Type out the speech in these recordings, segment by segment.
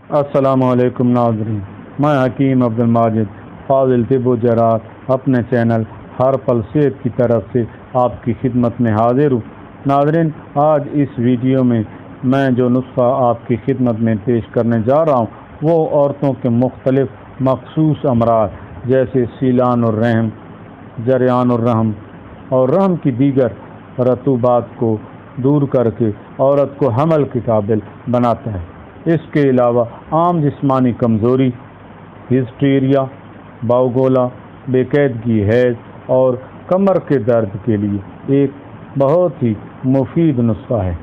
السلام علیکم ناظرین، میں حکیم عبدالماجد فاضل طب و جراحت اپنے چینل ہر پل صحت کی طرف سے آپ کی خدمت میں حاضر ہوں۔ ناظرین، آج اس ویڈیو میں جو نسخہ آپ کی خدمت میں پیش کرنے جا رہا ہوں وہ عورتوں کے مختلف مخصوص امراض جیسے سیلان الرحم، جریان الرحم اور رحم کی دیگر رطوبات کو دور کر کے عورت کو حمل کے قابل بناتا ہے۔ اس کے علاوہ عام جسمانی کمزوری، ہسٹیریا، باوگولا، بے قیدگی حیض اور کمر کے درد کے لیے ایک بہت ہی مفید نسخہ ہے۔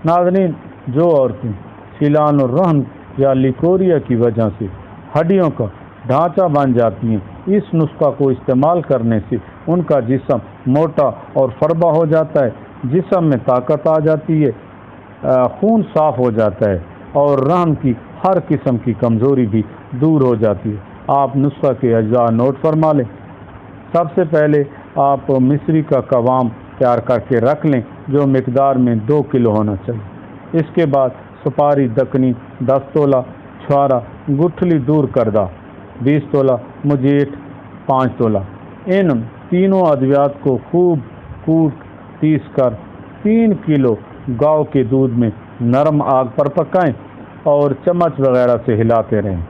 ناظرین، جو عورتیں سیلان الرحم یا لیکوریا کی وجہ سے ہڈیوں کا ڈھانچہ بن جاتی ہیں، اس نسخہ کو استعمال کرنے سے ان کا جسم موٹا اور فربا ہو جاتا ہے، جسم میں طاقت آ جاتی ہے، خون صاف ہو جاتا ہے اور رحم کی ہر قسم کی کمزوری بھی دور ہو جاتی ہے۔ آپ نسخہ کے اجزاء نوٹ فرما لیں۔ سب سے پہلے آپ مصری کا قوام تیار کر کے رکھ لیں جو مقدار میں 2 کلو ہونا چاہیے۔ اس کے بعد سپاری دکنی 10 تولہ، چھوارا گٹھلی دور کردہ 20 تولہ، مجیٹ 5 تولہ۔ ان تینوں ادویات کو خوب کوٹ پیس کر 3 کلو گاؤ کے دودھ میں نرم آگ پر پکائیں اور چمچ وغیرہ سے ہلاتے رہیں۔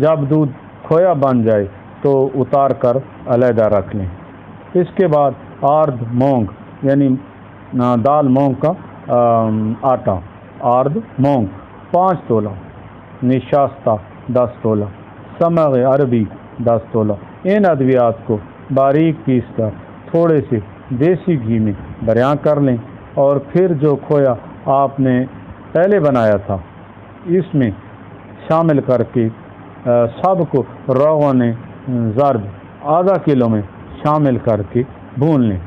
جب دودھ کھویا بن جائے تو اتار کر علیحدہ رکھ لیں۔ اس کے بعد آرد مونگ یعنی دال مونگ کا آٹا، آرد مونگ 5 تولہ، نشاستہ 10 تولہ، سمغ عربی 10 تولہ۔ ان ادویات کو باریک پیس کر تھوڑے سے دیسی گھی میں بریاں کر لیں اور پھر جو کھویا آپ نے پہلے بنایا تھا اس میں شامل کر کے سب کو روغن زرد آدھا کلو میں شامل کر کے بھون لیں۔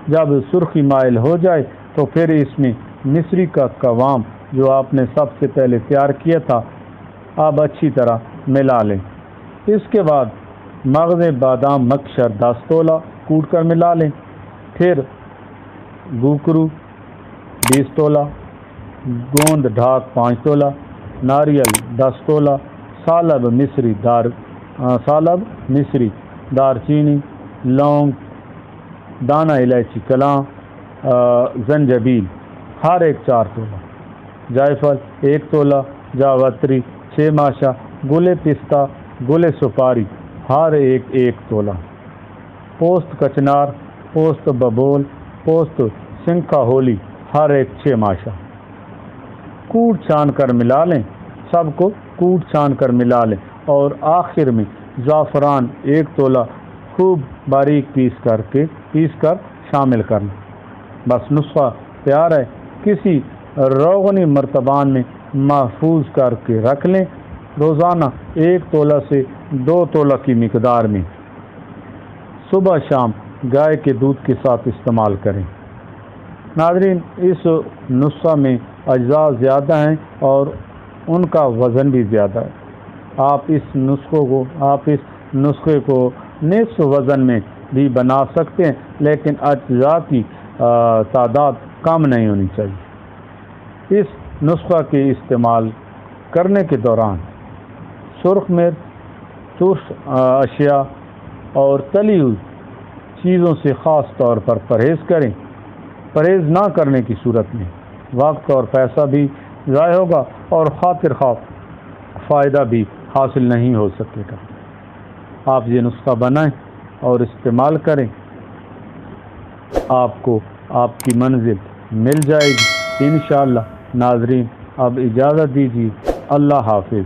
جب سرخی مائل ہو جائے تو پھر اس میں مصری کا قوام جو آپ نے سب سے پہلے تیار کیا تھا اب اچھی طرح ملا لیں۔ اس کے بعد مغز بادام مکشر 10 تولہ کوٹ کر ملا لیں۔ پھر گوکرو 20 تولہ، گوند ڈھاک 5 تولہ، ناریل 10 تولہ، سالب مصری، دار چینی، لونگ، دانہ الائچی کلاں، زنجبیل ہر ایک 4 تولہ، جائفل 1 تولہ، جاوتری 6 ماشا، گل پستہ، گل سپاری ہر ایک 1 تولہ، پوست کچنار، پوست ببول، پوست سنکھا ہولی ہر ایک 6 ماشا۔ کوٹ چھان کر ملا لیں، سب کو کوٹ چھان کر ملا لیں اور آخر میں زعفران 1 تولہ خوب باریک پیس کر شامل کر لیں۔ بس نسخہ تیار ہے۔ کسی روغنی مرتبان میں محفوظ کر کے رکھ لیں۔ روزانہ 1 تولہ سے 2 تولہ کی مقدار میں صبح شام گائے کے دودھ کے ساتھ استعمال کریں۔ ناظرین، اس نسخہ میں اجزاء زیادہ ہیں اور ان کا وزن بھی زیادہ ہے۔ آپ اس نسخے کو نصف وزن میں بھی بنا سکتے ہیں لیکن اجزاء کی تعداد کم نہیں ہونی چاہیے۔ اس نسخہ کے استعمال کرنے کے دوران سرخ مرچ، ترش اشیاء اور تلی ہوئی چیزوں سے خاص طور پر پرہیز کریں۔ پرہیز نہ کرنے کی صورت میں وقت اور پیسہ بھی ضائع ہوگا اور خاطر خواہ فائدہ بھی حاصل نہیں ہو سکے گا۔ آپ یہ نسخہ بنائیں اور استعمال کریں، آپ کو آپ کی منزل مل جائے گی انشاءاللہ۔ ناظرین، اب اجازت دیجیے، اللہ حافظ۔